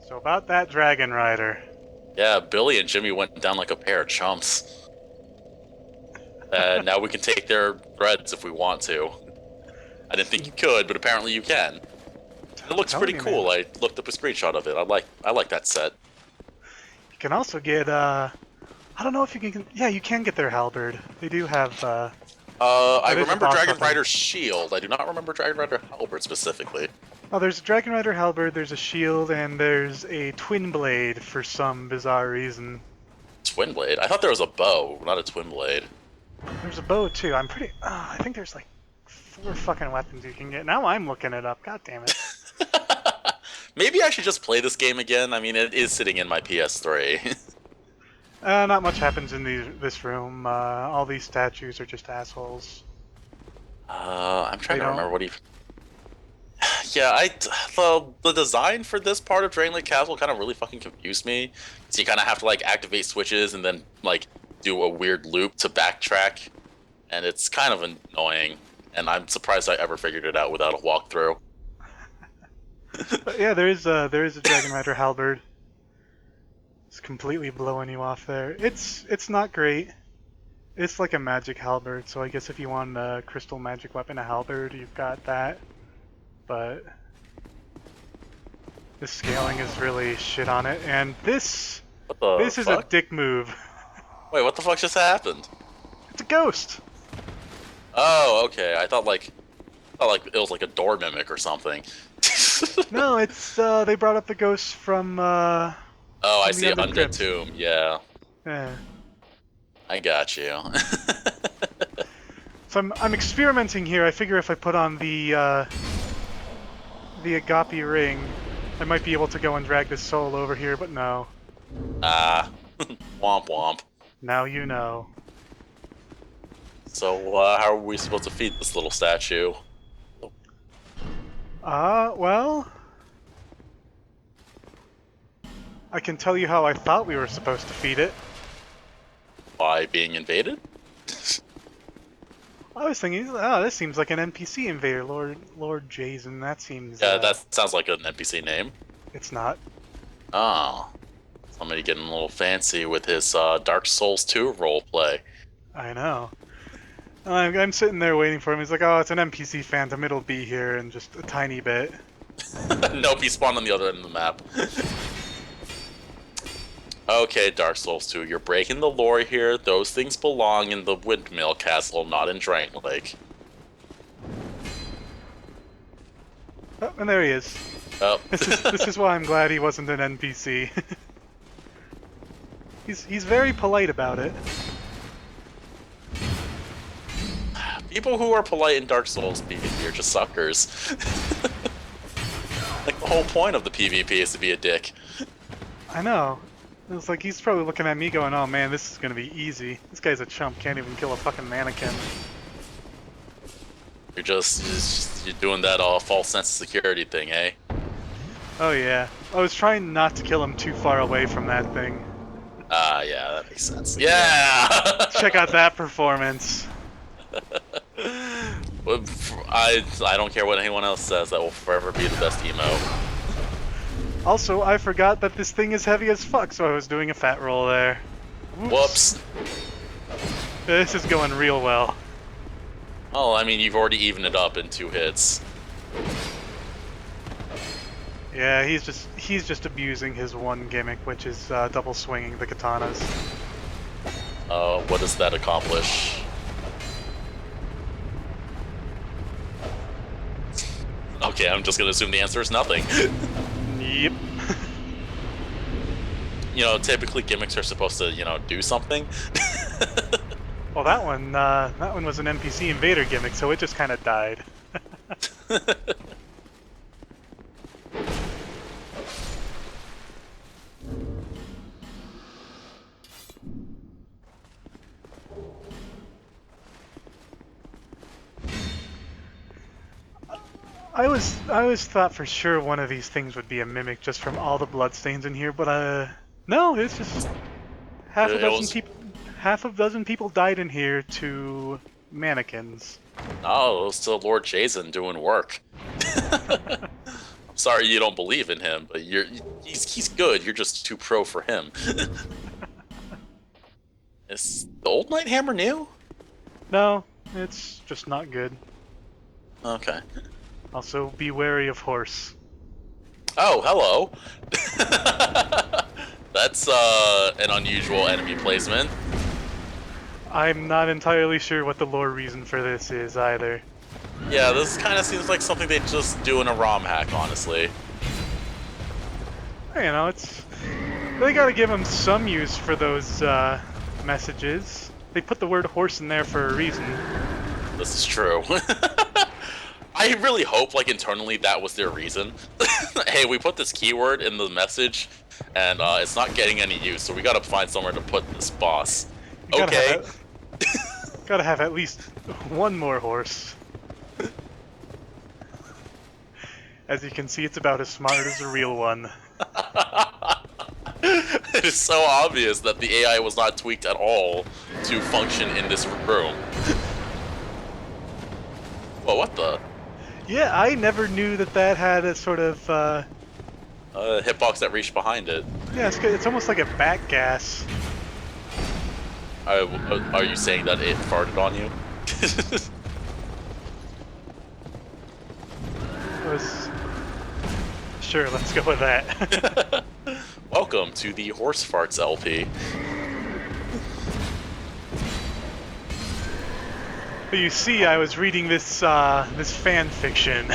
So about that Dragon Rider. Yeah, Billy and Jimmy went down like a pair of chumps. Now we can take their breads if we want to. I didn't think you could, but apparently you can. It looks Telling pretty you, man. cool. I looked up a screenshot of it. I like that set. You can also get, I don't know if you can, yeah, you can get their halberd. They do have, I that is a remember boss Dragon weapon. Rider's shield. I do not remember Dragon Rider Halberd specifically. Oh, there's a Dragon Rider halberd, there's a shield, and there's a twin blade for some bizarre reason. Twin blade. I thought there was a bow, not a twin blade. There's a bow too. I think there's like 4 fucking weapons you can get. Now I'm looking it up. God damn it. Maybe I should just play this game again. I mean, it is sitting in my PS3. Not much happens in this room. All these statues are just assholes. I'm trying They to don't. remember what he. Yeah, the design for this part of Dragon Lake Castle kind of really fucking confused me. So you kind of have to like activate switches and then like do a weird loop to backtrack, and it's kind of annoying. And I'm surprised I ever figured it out without a walkthrough. But yeah, there is a Dragon Rider halberd. It's completely blowing you off there. It's not great. It's like a magic halberd, so I guess if you want a crystal magic weapon, a halberd, you've got that. But the scaling is really shit on it, and this What the this is a fuck? dick move. Wait, what the fuck just happened? It's a ghost. Oh, okay. I thought like it was like a door mimic or something. No, it's they brought up the ghost from Oh, I from the see. Undead Undead Crypt. Tomb. Yeah, Yeah. I got you. So I'm experimenting here. I figure if I put on the Agape ring, I might be able to go and drag this soul over here, but no. Ah, womp womp. Now you know. So, how are we supposed to feed this little statue? Well, I can tell you how I thought we were supposed to feed it. By being invaded? I was thinking, oh, this seems like an NPC invader, Lord Jason. That seems. Yeah, that sounds like an NPC name. It's not. Oh, somebody getting a little fancy with his Dark Souls 2 roleplay. I know. I'm sitting there waiting for him. He's like, oh, it's an NPC phantom. It'll be here in just a tiny bit. Nope, he spawned on the other end of the map. Okay, Dark Souls 2, you're breaking the lore here. Those things belong in the Windmill Castle, not in Dragon Lake. Oh, and there he is. Oh. This is why I'm glad he wasn't an NPC. He's very polite about it. People who are polite in Dark Souls PvP are just suckers. Like, the whole point of the PvP is to be a dick. I know. It was like he's probably looking at me going, "Oh man, this is gonna be easy. This guy's a chump. Can't even kill a fucking mannequin." You're doing that false sense of security thing, eh? Oh yeah. I was trying not to kill him too far away from that thing. Ah, yeah, that makes sense. Yeah! Check out that performance. I don't care what anyone else says, that will forever be the best emo. Also, I forgot that this thing is heavy as fuck, so I was doing a fat roll there. Whoops. This is going real well. Oh, I mean, you've already evened it up in 2 hits. Yeah, he's just abusing his one gimmick, which is double swinging the katanas. What does that accomplish? Okay, I'm just gonna assume the answer is nothing. Yep. You know, typically gimmicks are supposed to, do something. Well, that one was an NPC invader gimmick, so it just kind of died. I always thought for sure one of these things would be a mimic just from all the bloodstains in here, but no, it's just half a dozen people died in here to mannequins. Oh, it was still Lord Jason doing work. I'm sorry you don't believe in him, but he's good. You're just too pro for him. Is the old Knight Hammer new? No, it's just not good. Okay. Also, be wary of horse. Oh, hello. That's an unusual enemy placement. I'm not entirely sure what the lore reason for this is either. Yeah, this kind of seems like something they just do in a ROM hack, honestly. You know, they gotta give them some use for those messages. They put the word horse in there for a reason. This is true. I really hope, like, internally that was their reason. Hey, we put this keyword in the message, and it's not getting any use, so we gotta find somewhere to put this boss. You Okay. Gotta have at least one more horse. As you can see, it's about as smart as a real one. It is so obvious that the AI was not tweaked at all to function in this room. Well, what the? Yeah, I never knew that had a sort of, Hitbox that reached behind it. yeah, it's almost like a bat gas. Are you saying that it farted on you? Sure, let's go with that. Welcome to the Horse Farts LP. But you see, I was reading this fan fiction.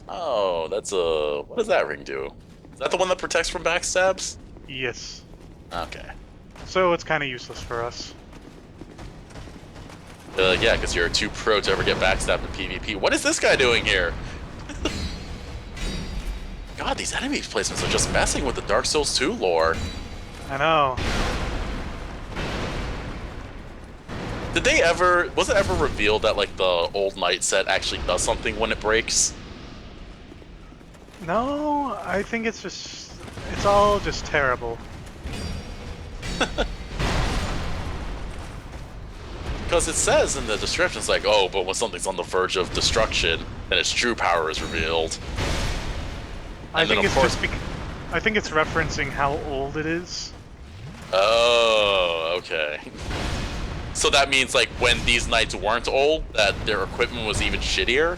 Oh, that's a... What does that ring do? Is that the one that protects from backstabs? Yes. Okay. So it's kind of useless for us. Yeah, because you're too pro to ever get backstabbed in PvP. What is this guy doing here? God, these enemy placements are just messing with the Dark Souls 2 lore. I know. Did they ever... Was it ever revealed that, like, the old Knight set actually does something when it breaks? No, I think it's all just terrible. Because it says in the descriptions, like, oh, but when something's on the verge of destruction, then its true power is revealed. I think it's referencing how old it is. Oh, okay. So that means, like, when these knights weren't old, that their equipment was even shittier?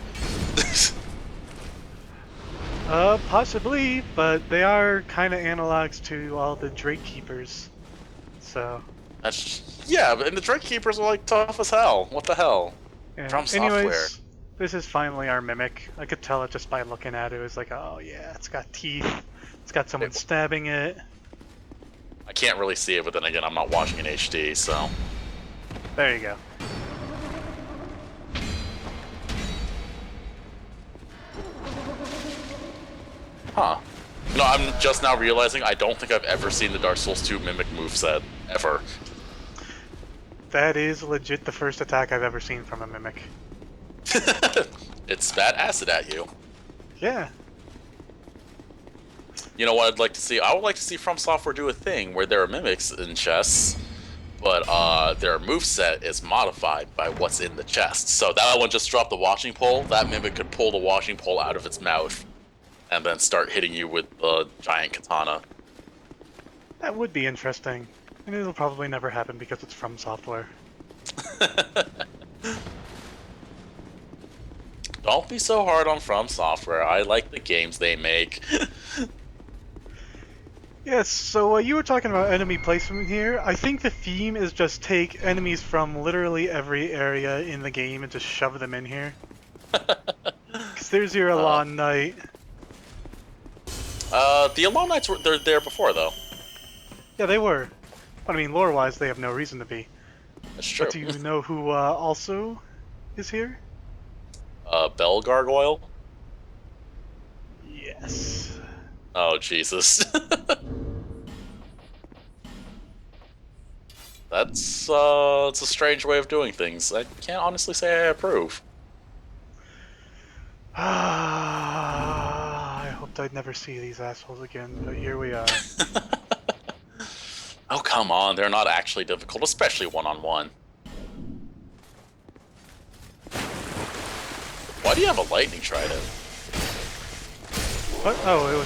Possibly, but they are kind of analogs to all the Drake Keepers. So. Yeah, and the Drake Keepers are, like, tough as hell. What the hell? Yeah. From Software. Anyways, this is finally our Mimic. I could tell it just by looking at it. It was like, oh yeah, it's got teeth. It's got someone stabbing it. I can't really see it, but then again, I'm not watching in HD, so... There you go. Huh. No, I'm just now realizing I don't think I've ever seen the Dark Souls 2 Mimic moveset. Ever. That is legit the first attack I've ever seen from a Mimic. It spat acid at you. Yeah. You know what I'd like to see? I would like to see From Software do a thing where there are mimics in chests, but their moveset is modified by what's in the chest. So that one just dropped the washing pole, that mimic could pull the washing pole out of its mouth and then start hitting you with the giant katana. That would be interesting. And it'll probably never happen because it's From Software. Don't be so hard on From Software. I like the games they make. Yes, so you were talking about enemy placement here. I think the theme is just take enemies from literally every area in the game and just shove them in here. Because there's your Elan Knight. The Alone Knights they're there before, though. Yeah, they were. But I mean, lore-wise, they have no reason to be. That's true. But do you know who also is here? Bell Gargoyle? Yes. Oh, Jesus. That's, it's a strange way of doing things. I can't honestly say I approve. I hoped I'd never see these assholes again, but here we are. Oh, come on. They're not actually difficult, especially one-on-one. Why do you have a lightning trident? What? Oh, it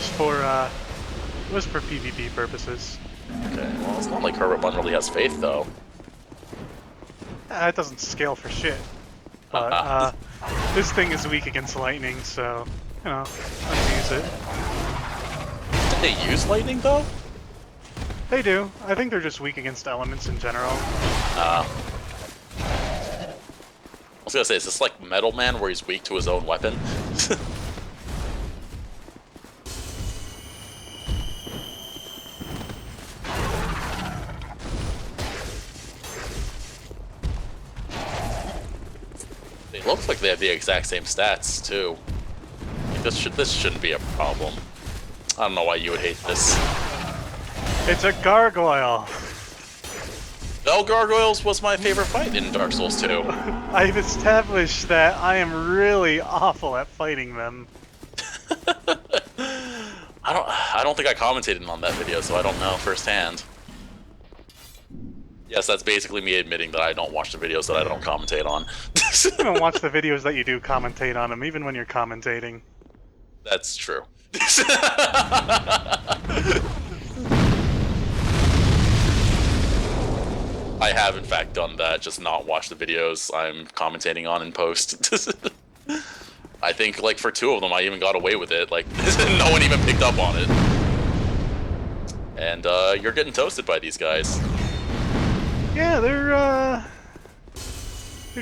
was for PvP purposes. Okay, well, it's not like Herbert Bun really has faith, though. It doesn't scale for shit. But, Haha. this thing is weak against lightning, so, you know, I'll use it. Did they use lightning, though? They do. I think they're just weak against elements in general. I was gonna say, is this like Metal Man where he's weak to his own weapon? It looks like they have the exact same stats, too. Like, this shouldn't be a problem. I don't know why you would hate this. It's a gargoyle! Bell Gargoyles was my favorite fight in Dark Souls 2. I've established that I am really awful at fighting them. I don't think I commentated on that video, so I don't know firsthand. Yes, that's basically me admitting that I don't watch the videos that I don't commentate on. I don't watch the videos that you do commentate on them, even when you're commentating. That's true. I have, in fact, done that, just not watch the videos I'm commentating on in post. I think, like, for 2 of them, I even got away with it. Like, no one even picked up on it. And, you're getting toasted by these guys. Yeah, they're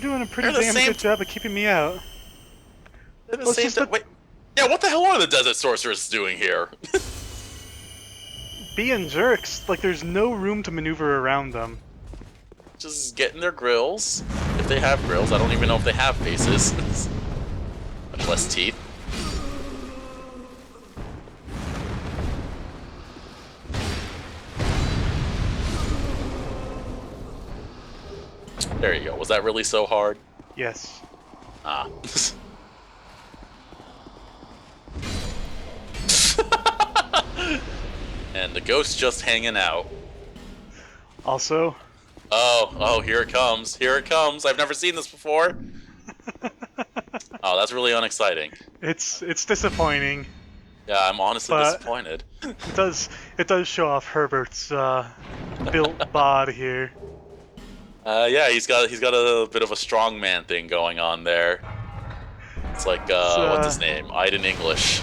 doing a pretty damn good job of keeping me out. They're the same wait. Yeah, what the hell are the Desert Sorcerers doing here? Being jerks, like there's no room to maneuver around them. Just getting their grills. If they have grills, I don't even know if they have faces. Much less teeth. There you go. Was that really so hard? Yes. Ah. And the ghost just hanging out. Also. Oh, here it comes. Here it comes. I've never seen this before. Oh, that's really unexciting. It's disappointing. Yeah, I'm honestly disappointed. It does show off Herbert's built bod here. Yeah, he's got a bit of a strongman thing going on there. It's like what's his name? Iden English.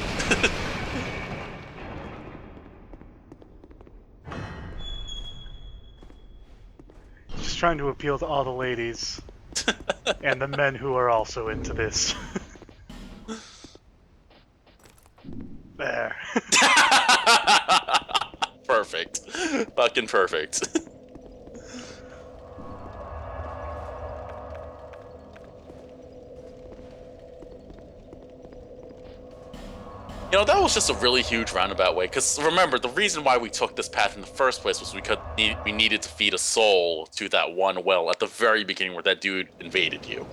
Just trying to appeal to all the ladies and the men who are also into this. There. Perfect. Fucking perfect. You know, that was just a really huge roundabout way, because remember, the reason why we took this path in the first place was we needed to feed a soul to that one well at the very beginning where that dude invaded you.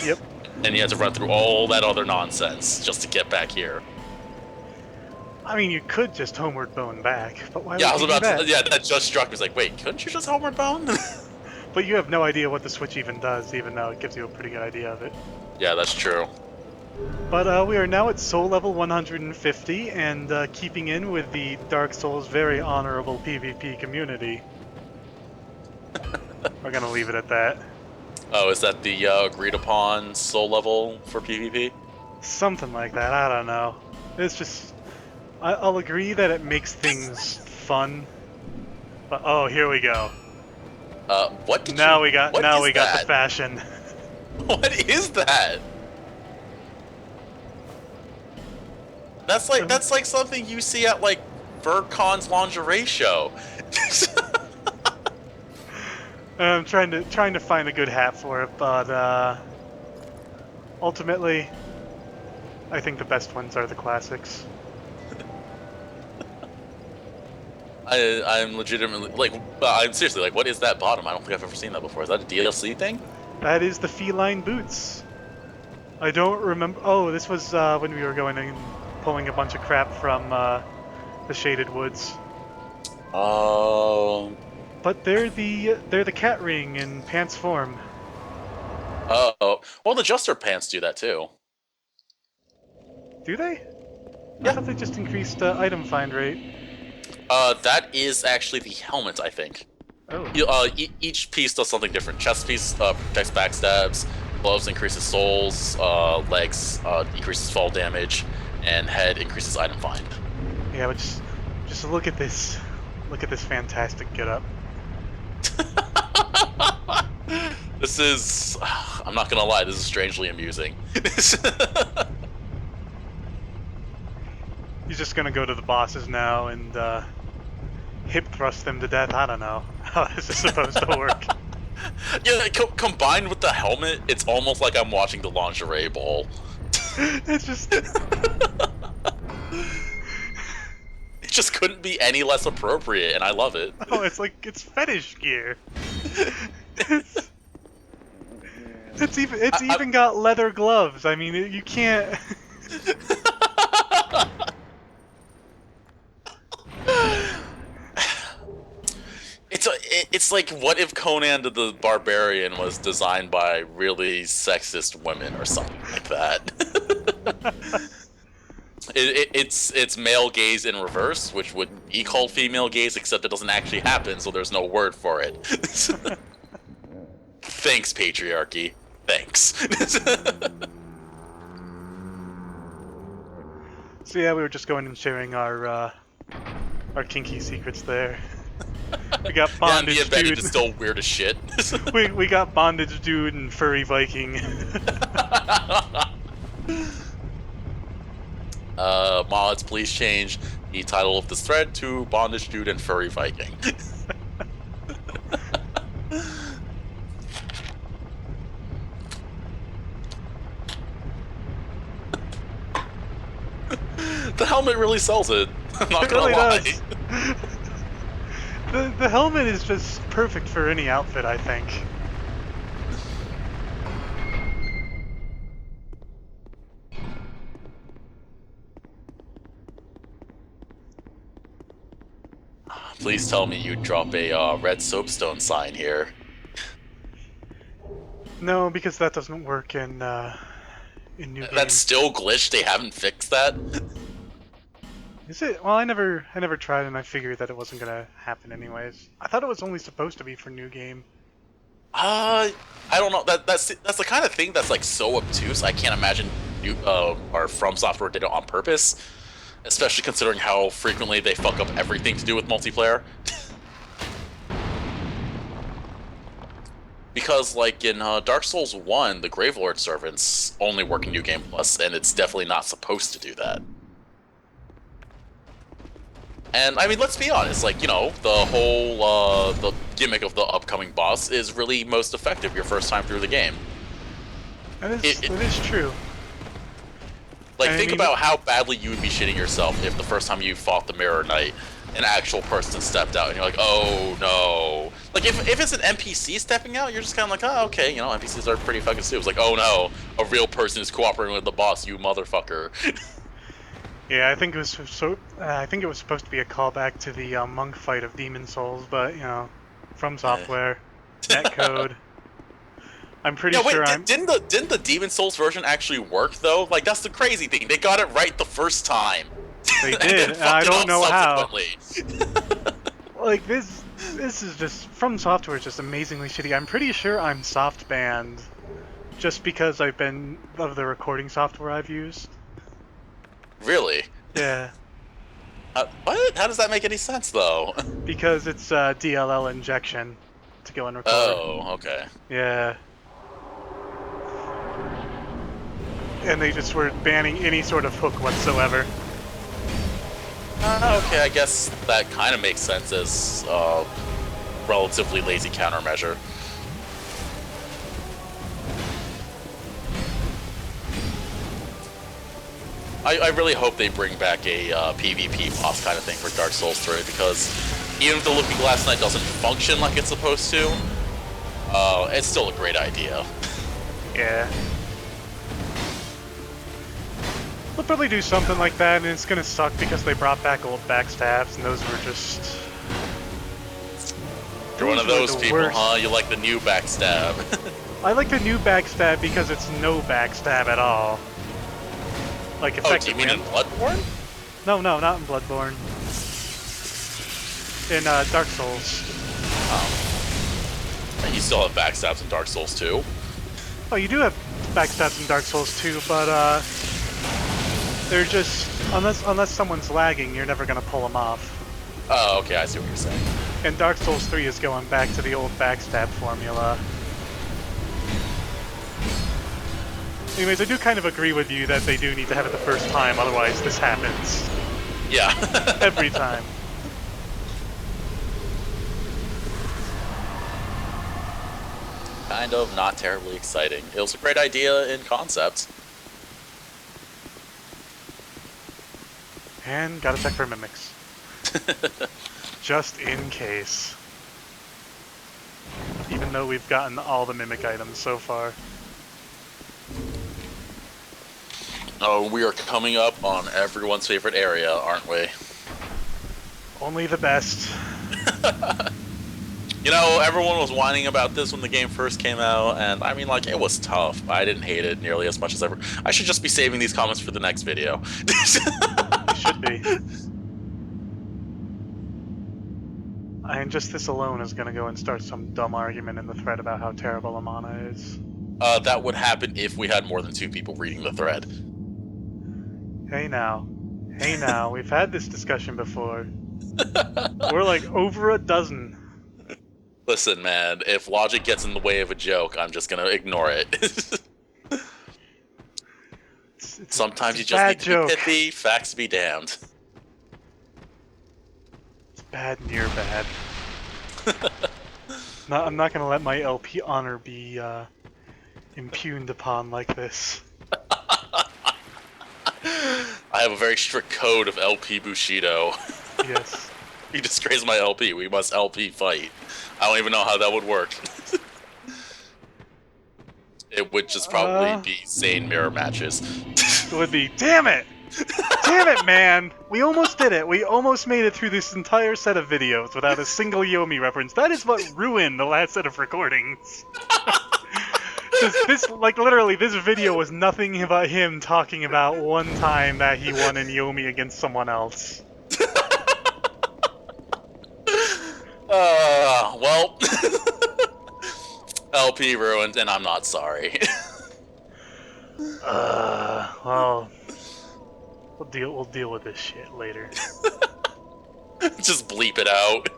Yep. And you had to run through all that other nonsense just to get back here. I mean, you could just homeward bone back, but why would Yeah, I you was do about that? to. Yeah, that just struck me. It's like, wait, couldn't you just homeward bone? But you have no idea what the switch even does, even though it gives you a pretty good idea of it. Yeah, that's true. But we are now at soul level 150, and keeping in with the Dark Souls very honorable PvP community. We're gonna leave it at that. Oh, is that the agreed upon soul level for PvP? Something like that, I don't know. It's just... I'll agree that it makes things fun. But, oh, here we go. What did Now you... we got the fashion. What is that? That's like something you see at like VerCon's lingerie show. I'm trying to find a good hat for it, but ultimately, I think the best ones are the classics. I'm legitimately like, I'm seriously like, what is that bottom? I don't think I've ever seen that before. Is that a DLC thing? That is the feline boots. I don't remember. Oh, this was when we were going and pulling a bunch of crap from the Shaded Woods. Oh. But they're the cat ring in pants form. Oh. Well, the Juster pants do that too. Do they? Yeah. I thought they just increased item find rate. That is actually the helmet, I think. Oh. Each piece does something different. Chest piece protects backstabs, gloves increases souls, legs decreases fall damage, and head increases item find. Yeah, but just look at this. Look at this fantastic getup. This is, I'm not gonna lie, this is strangely amusing. He's just gonna go to the bosses now and hip thrust them to death. I don't know. How is this supposed to work? Yeah, combined with the helmet, it's almost like I'm watching the lingerie bowl. It's just... It just couldn't be any less appropriate, and I love it. Oh, it's like, it's fetish gear. It's even got leather gloves. I mean, you can't... It's like, what if Conan the Barbarian was designed by really sexist women or something like that? It's male gaze in reverse, which would be called female gaze, except it doesn't actually happen, so there's no word for it. Thanks, patriarchy. Thanks. So yeah, we were just going and sharing our kinky secrets there. We got bondage, yeah, and the embedded dude. is still weird as shit. we got bondage, dude, and furry Viking. Mods, please change the title of this thread to Bondage Dude and Furry Viking. The helmet really sells it. I'm not gonna lie. Does. The helmet is just perfect for any outfit, I think. Please tell me you drop a red soapstone sign here. No, because that doesn't work in new games. That's still glitched. They haven't fixed that. Is it? Well, I never tried, and I figured that it wasn't gonna happen anyways. I thought it was only supposed to be for new game. I don't know. That's the kind of thing that's like so obtuse. I can't imagine or From Software did it on purpose, especially considering how frequently they fuck up everything to do with multiplayer. Because like in Dark Souls 1, the Gravelord servants only work in New Game Plus, and it's definitely not supposed to do that. And I mean, let's be honest, like, you know, the whole the gimmick of the upcoming boss is really most effective your first time through the game. That is true. Like, think about how badly you would be shitting yourself if the first time you fought the Mirror Knight, an actual person stepped out and you're like, oh no. Like, if it's an NPC stepping out, you're just kind of like, oh, okay, you know, NPCs are pretty fucking stupid. It's like, oh no, a real person is cooperating with the boss, you motherfucker. Yeah, I think it was supposed to be a callback to the monk fight of Demon Souls, but you know, From Software, netcode. I'm pretty sure didn't the Demon Souls version actually work though? Like, that's the crazy thing. They got it right the first time. They did, and I don't know how. Like this is just From Software is just amazingly shitty. I'm pretty sure I'm soft banned, just because I've been of the recording software I've used. Really? Yeah. What? How does that make any sense, though? Because it's DLL injection to go and record. Oh, okay. Yeah. And they just were banning any sort of hook whatsoever. Okay, I guess that kind of makes sense as relatively lazy countermeasure. I really hope they bring back a PvP boss kind of thing for Dark Souls 3, because even if the Looking Glass Knight doesn't function like it's supposed to, it's still a great idea. Yeah. They'll probably do something like that, and it's gonna suck because they brought back old backstabs, and those were just... You're one of those people, worst. huh? You like the new backstab. I like the new backstab because it's no backstab at all. Like Oh, do you effectively. mean in Bloodborne? No, not in Bloodborne. In Dark Souls. You still have backstabs in Dark Souls 2. Oh, you do have backstabs in Dark Souls too, but they're just unless someone's lagging, you're never gonna pull them off. Oh, okay, I see what you're saying. And Dark Souls 3 is going back to the old backstab formula. Anyways, I do kind of agree with you that they do need to have it the first time, otherwise this happens. Yeah. Every time. Kind of not terribly exciting. It was a great idea in concept. And gotta check for mimics. Just in case. Even though we've gotten all the mimic items so far. Oh, we are coming up on everyone's favorite area, aren't we? Only the best. You know, everyone was whining about this when the game first came out, and I mean, like, it was tough. I didn't hate it nearly as much as ever. I should just be saving these comments for the next video. You should be. And just this alone is gonna go and start some dumb argument in the thread about how terrible Amana is. That would happen if we had more than 2 people reading the thread. Hey now. Hey now, we've had this discussion before. We're like over a dozen. Listen, man, if logic gets in the way of a joke, I'm just gonna ignore it. Sometimes you just need to be pithy, facts be damned. It's bad near bad. I'm not gonna let my LP honor be impugned upon like this. I have a very strict code of LP Bushido. Yes. You disgrace my LP, we must LP fight. I don't even know how that would work. It would just probably be sane mirror matches. It would be, damn it! Damn it, man! We almost did it! We almost made it through this entire set of videos without a single Yomi reference. That is what ruined the last set of recordings. This, like, literally, this video was nothing but him talking about one time that he won in Yomi against someone else. Well, LP ruined, and I'm not sorry. Well, we'll deal with this shit later. Just bleep it out.